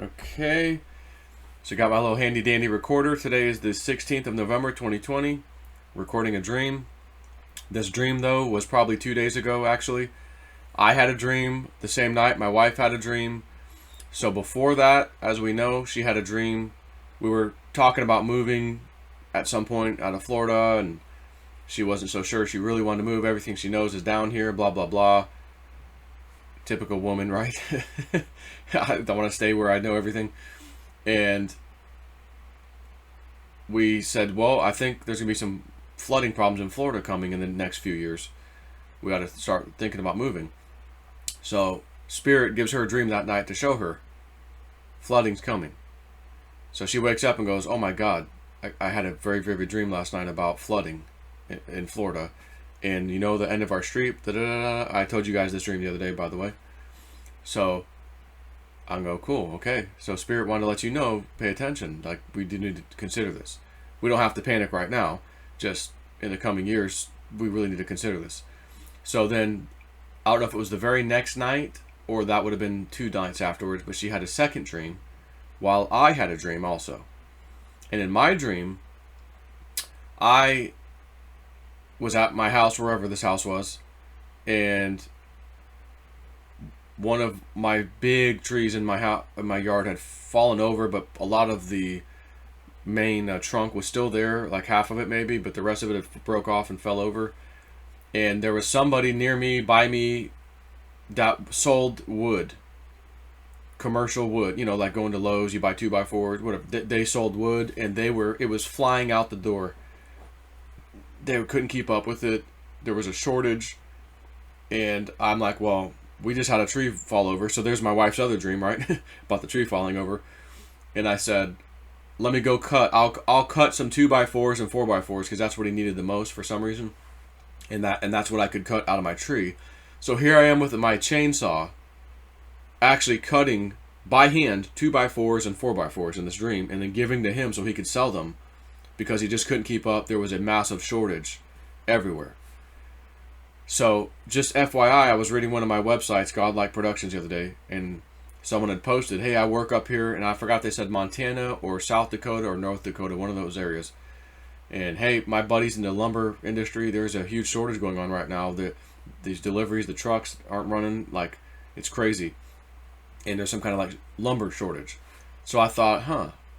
Okay, so got my little handy dandy recorder. Today is the 16th of November 2020. Recording a dream. This dream though was probably 2 days ago actually. I had a dream the same night. My wife had a dream. So before that, as we know, she had a dream. We were talking about moving at some point out of Florida, and she wasn't so sure she really wanted to move. Everything she knows is down here, blah blah blah. Typical woman, right? I don't want to stay where I know everything. And we said, well, I think there's going to be some flooding problems in Florida coming in the next few years. We got to start thinking about moving. So Spirit gives her a dream that night to show her flooding's coming. So she wakes up and goes, oh my God, I had a very vivid dream last night about flooding in Florida. And you know the end of our street, I told you guys this dream the other day, by the way. So I go, cool, okay. So Spirit wanted to let you know, pay attention. Like, we do need to consider this. We don't have to panic right now. Just in the coming years, we really need to consider this. So then, I don't know if it was the very next night or that would have been 2 nights afterwards, but she had a second dream while I had a dream also. And in my dream, I was at my house, wherever this house was, and one of my big trees in my house, in my yard, had fallen over, but a lot of the main trunk was still there, like half of it maybe, but the rest of it had broke off and fell over. And there was somebody near me, by me, that sold wood, commercial wood. You know, like going to Lowe's, you buy 2x4s, whatever. They sold wood, and it was flying out the door. They couldn't keep up with it. There was a shortage, and I'm like, well, we just had a tree fall over. So there's my wife's other dream, right? About the tree falling over. And I said, let me go cut. I'll cut some 2x4s and 4x4s because that's what he needed the most for some reason. And that's what I could cut out of my tree. So here I am with my chainsaw, actually cutting by hand 2x4s and 4x4s in this dream, and then giving to him so he could sell them because he just couldn't keep up. There was a massive shortage everywhere. So just FYI, I was reading one of my websites, Godlike Productions, the other day, and someone had posted, hey, I work up here, and I forgot they said Montana or South Dakota or North Dakota, one of those areas. And hey, my buddies in the lumber industry, there's a huge shortage going on right now. These deliveries, the trucks aren't running, like, it's crazy. And there's some kind of like lumber shortage. So I thought,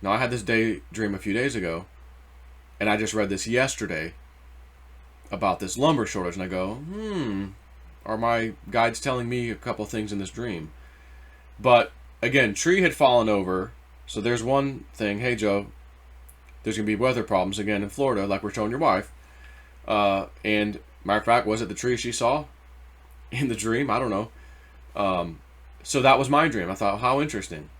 now I had this daydream a few days ago, and I just read this yesterday about this lumber shortage, and I go, are my guides telling me a couple things in this dream? But again, tree had fallen over, so there's one thing. Hey Joe, there's gonna be weather problems again in Florida, like we're showing your wife. And matter of fact, was it the tree she saw in the dream? I don't know. So that was my dream. I thought, how interesting.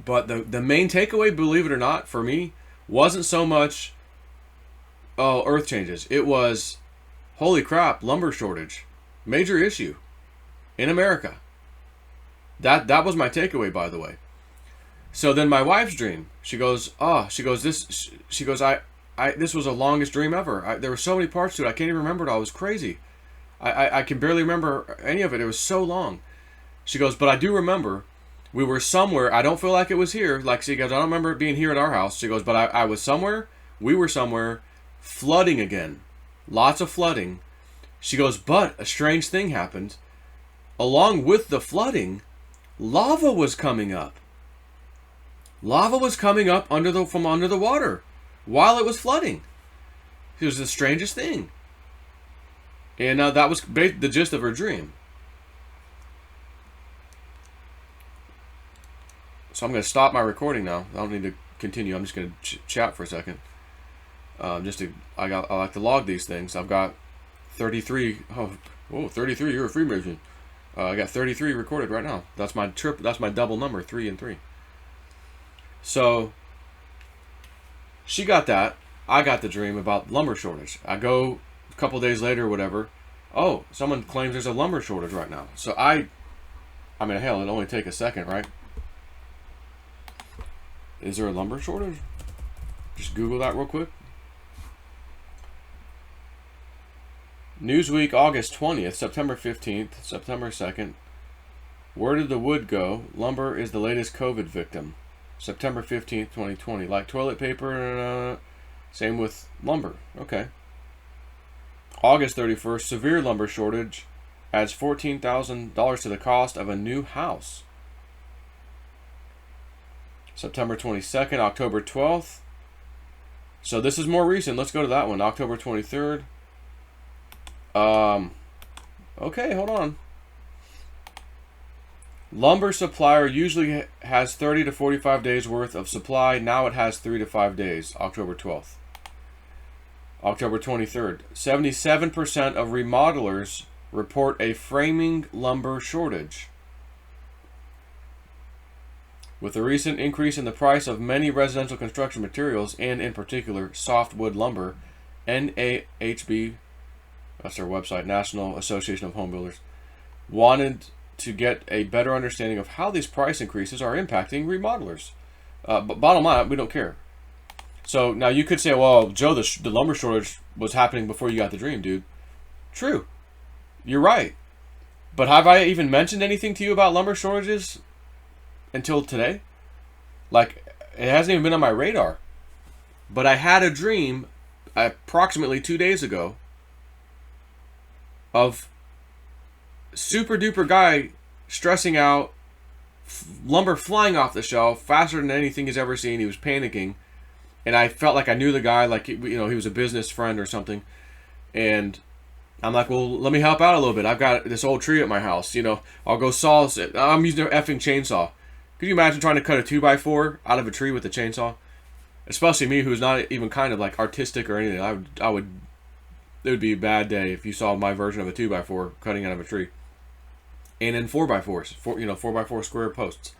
But the main takeaway, believe it or not, for me, wasn't so much, oh, earth changes. It was, holy crap, lumber shortage. Major issue in America. That was my takeaway, by the way. So then my wife's dream, she goes, this was the longest dream ever. There were so many parts to it. I can't even remember it all. It was crazy. I can barely remember any of it. It was so long. She goes, but I do remember we were somewhere. I don't feel like it was here. Like, she goes, I don't remember it being here at our house. She goes, but I was somewhere. We were somewhere. Flooding again. Lots of flooding. She goes, but a strange thing happened. Along with the flooding, lava was coming up. Lava was coming up from under the water while it was flooding. It was the strangest thing. And that was the gist of her dream. So I'm going to stop my recording now. I don't need to continue. I'm just going to chat for a second. I like to log these things. I've got 33. 33. You're a Freemason. I got 33 recorded right now. That's my That's my double number, 3 and 3. So she got that. I got the dream about lumber shortage. I go a couple days later or whatever. Oh, someone claims there's a lumber shortage right now. So I mean, hell, it'll only take a second, right? Is there a lumber shortage? Just Google that real quick. Newsweek, August 20th, September 15th, September 2nd. Where did the wood go? Lumber is the latest COVID victim. September 15th, 2020. Like toilet paper, same with lumber. Okay. August 31st, severe lumber shortage adds $14,000 to the cost of a new house. September 22nd, October 12th. So this is more recent. Let's go to that one. October 23rd. Okay, hold on. Lumber supplier usually has 30 to 45 days worth of supply. Now it has 3 to 5 days. October 12th. October 23rd. 77% of remodelers report a framing lumber shortage. With the recent increase in the price of many residential construction materials, and in particular softwood lumber, NAHB, that's their website, National Association of Home Builders, wanted to get a better understanding of how these price increases are impacting remodelers. But bottom line, we don't care. So now you could say, well, Joe, the lumber shortage was happening before you got the dream, dude. True. You're right. But have I even mentioned anything to you about lumber shortages until today? Like, it hasn't even been on my radar. But I had a dream approximately 2 days ago of super duper guy stressing out, lumber flying off the shelf faster than anything he's ever seen. He was panicking, and I felt like I knew the guy, like, you know, he was a business friend or something. And I'm like, well, let me help out a little bit. I've got this old tree at my house, you know, I'll go saw it. I'm using an effing chainsaw. Could you imagine trying to cut a 2x4 out of a tree with a chainsaw? Especially me, who's not even kind of like artistic or anything. It would be a bad day if you saw my version of a 2x4 cutting out of a tree. And then 4x4s, 4x4 square posts.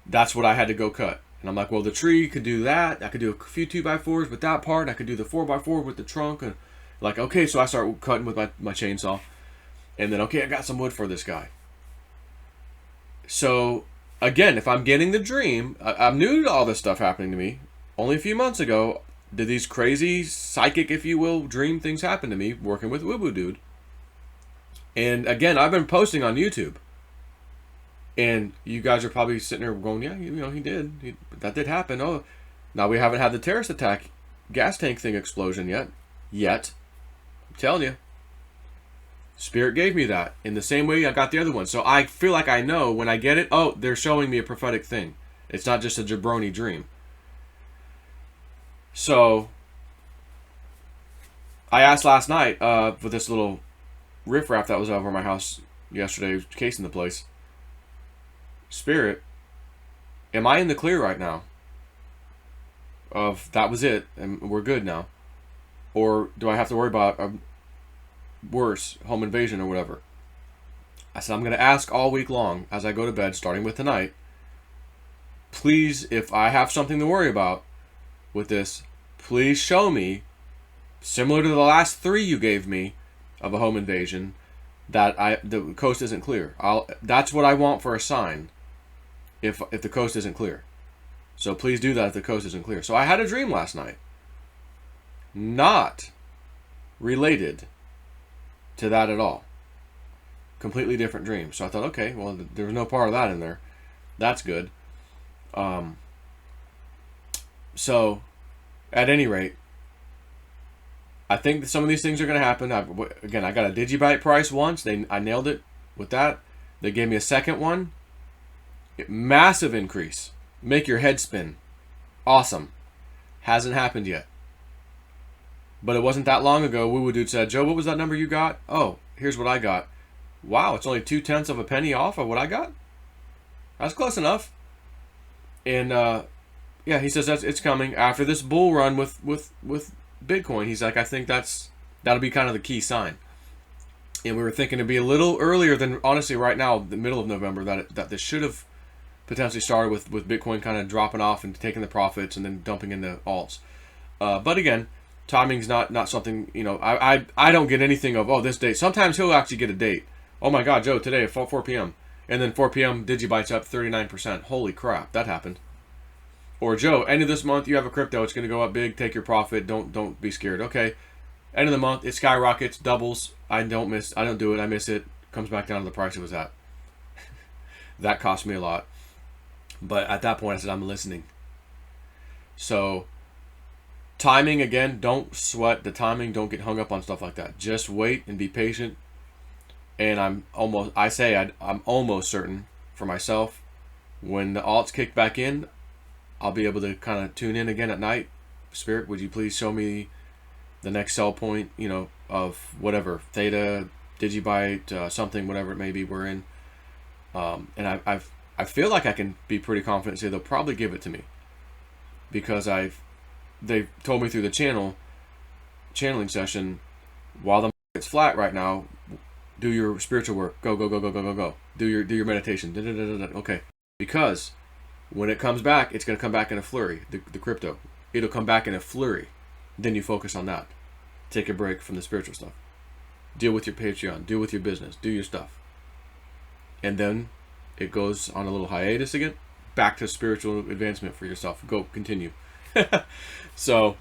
That's what I had to go cut. And I'm like, well, the tree could do that. I could do a few 2x4s with that part. I could do the 4x4 with the trunk. And like, okay, so I start cutting with my chainsaw. And then, okay, I got some wood for this guy. So, again, if I'm getting the dream, I'm new to all this stuff happening to me. Only a few months ago did these crazy psychic, if you will, dream things happen to me working with Woo Woo Dude. And again, I've been posting on YouTube. And you guys are probably sitting there going, yeah, he did. That did happen. Oh, now we haven't had the terrorist attack gas tank thing explosion yet. I'm telling you. Spirit gave me that in the same way I got the other one. So I feel like I know when I get it, oh, they're showing me a prophetic thing. It's not just a jabroni dream. So I asked last night for this little riffraff that was over my house yesterday, casing the place. Spirit, am I in the clear right now? Of that was it, and we're good now? Or do I have to worry about a worse home invasion or whatever? I said, I'm going to ask all week long as I go to bed, starting with tonight. Please, if I have something to worry about with this, please show me, similar to the last 3 you gave me of a home invasion, that the coast isn't clear. That's what I want for a sign if the coast isn't clear. So please do that if the coast isn't clear. So I had a dream last night, not related to that at all. Completely different dream. So I thought, okay, well, there was no part of that in there. That's good. So at any rate, I think that some of these things are going to happen. Again, I got a Digibyte price once. I nailed it with that. They gave me a second one. Massive increase. Make your head spin. Awesome. Hasn't happened yet. But it wasn't that long ago. Woo Woo Dude said, Joe, what was that number you got? Oh, here's what I got. Wow, it's only 0.2 of a penny off of what I got? That's close enough. And yeah, he says it's coming after this bull run with Bitcoin. He's like, I think that'll be kind of the key sign. And we were thinking it'd be a little earlier than, honestly, right now, the middle of November, that this should have potentially started with Bitcoin kind of dropping off and taking the profits and then dumping into alts. But again, timing's not something, I don't get anything of, oh, this date. Sometimes he'll actually get a date. Oh my God, Joe, today at 4 p.m. And then 4 p.m. Digibyte's up 39%. Holy crap, that happened. Or Joe, end of this month you have a crypto, it's going to go up big, take your profit, don't be scared. Okay, end of the month it skyrockets, doubles. I don't do it, I miss it, comes back down to the price it was at. That cost me a lot. But at that point, I said, I'm listening. So, timing, again, don't sweat the timing. Don't get hung up on stuff like that. Just wait and be patient. And I'm almost certain for myself, when the alts kick back in, I'll be able to kind of tune in again at night. Spirit, would you please show me the next sell point, of whatever, Theta, Digibyte, something, whatever it may be we're in. And I feel like I can be pretty confident to say they'll probably give it to me, because they've told me through the channeling session, while the market's flat right now, do your spiritual work. Go, go, go, go, go, go, go. Do your meditation. Da, da, da, da, da. Okay. Because when it comes back, it's going to come back in a flurry, the crypto. It'll come back in a flurry. Then you focus on that. Take a break from the spiritual stuff. Deal with your Patreon. Deal with your business. Do your stuff. And then it goes on a little hiatus again. Back to spiritual advancement for yourself. Go, continue. So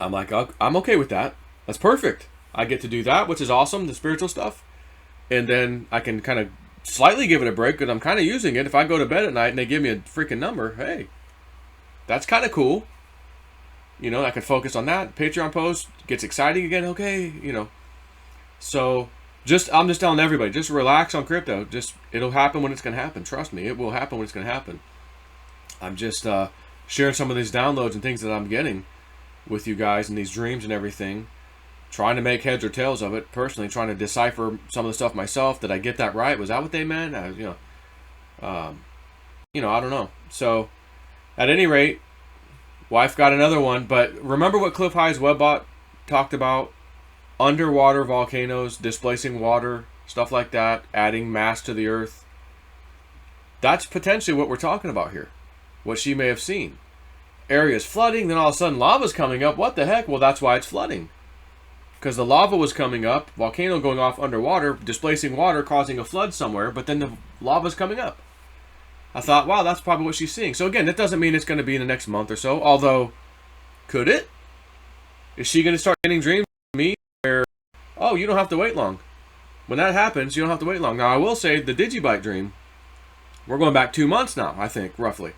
I'm like, I'm okay with that. That's perfect. I get to do that, which is awesome, the spiritual stuff. And then I can kind of slightly give it a break, because I'm kind of using it. If I go to bed at night and they give me a freaking number, hey, that's kind of cool. I can focus on that. Patreon post gets exciting again. Okay, So I'm just telling everybody, just relax on crypto. It'll happen when it's going to happen. Trust me, it will happen when it's going to happen. I'm just sharing some of these downloads and things that I'm getting with you guys, and these dreams and everything. Trying to make heads or tails of it, personally, trying to decipher some of the stuff myself. Did I get that right? Was that what they meant? I don't know. So, at any rate, wife got another one. But remember what Cliff High's Webbot talked about? Underwater volcanoes, displacing water, stuff like that, adding mass to the earth. That's potentially what we're talking about here. What she may have seen. Areas flooding, then all of a sudden lava's coming up. What the heck? Well, that's why it's flooding. Because the lava was coming up, volcano going off underwater, displacing water, causing a flood somewhere, but then the lava's coming up. I thought, wow, that's probably what she's seeing. So again, that doesn't mean it's going to be in the next month or so, although, could it? Is she going to start getting dreams from me where, oh, you don't have to wait long? When that happens, you don't have to wait long. Now, I will say, the Digibyte dream, we're going back 2 months now, I think, roughly.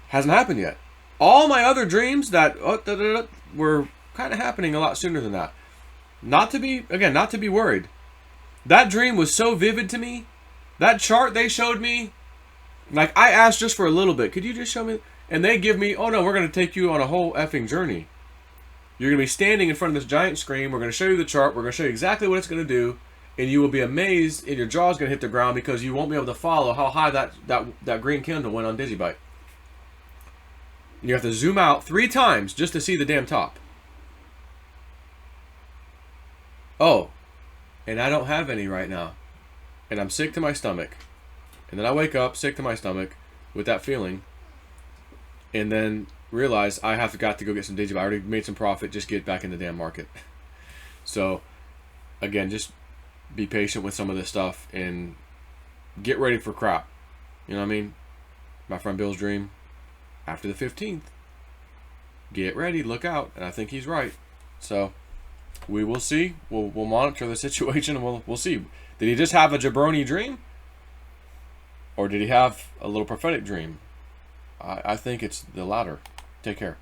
Hasn't happened yet. All my other dreams that were kind of happening a lot sooner than that. Not to be worried. That dream was so vivid to me. That chart they showed me, like, I asked just for a little bit, could you just show me? And they give me, oh no, we're going to take you on a whole effing journey. You're going to be standing in front of this giant screen. We're going to show you the chart. We're going to show you exactly what it's going to do. And you will be amazed, and your jaw's going to hit the ground, because you won't be able to follow how high that green candle went on Digibyte. And you have to zoom out 3 times just to see the damn top. Oh, and I don't have any right now. And I'm sick to my stomach. And then I wake up sick to my stomach with that feeling. And then realize I got to go get some Digibyte. I already made some profit. Just get back in the damn market. So, again, just be patient with some of this stuff and get ready for crap. You know what I mean? My friend Bill's dream. After the 15th. Get ready. Look out. And I think he's right. So, we will see. We'll monitor the situation, and we'll see. Did he just have a jabroni dream? Or did he have a little prophetic dream? I think it's the latter. Take care.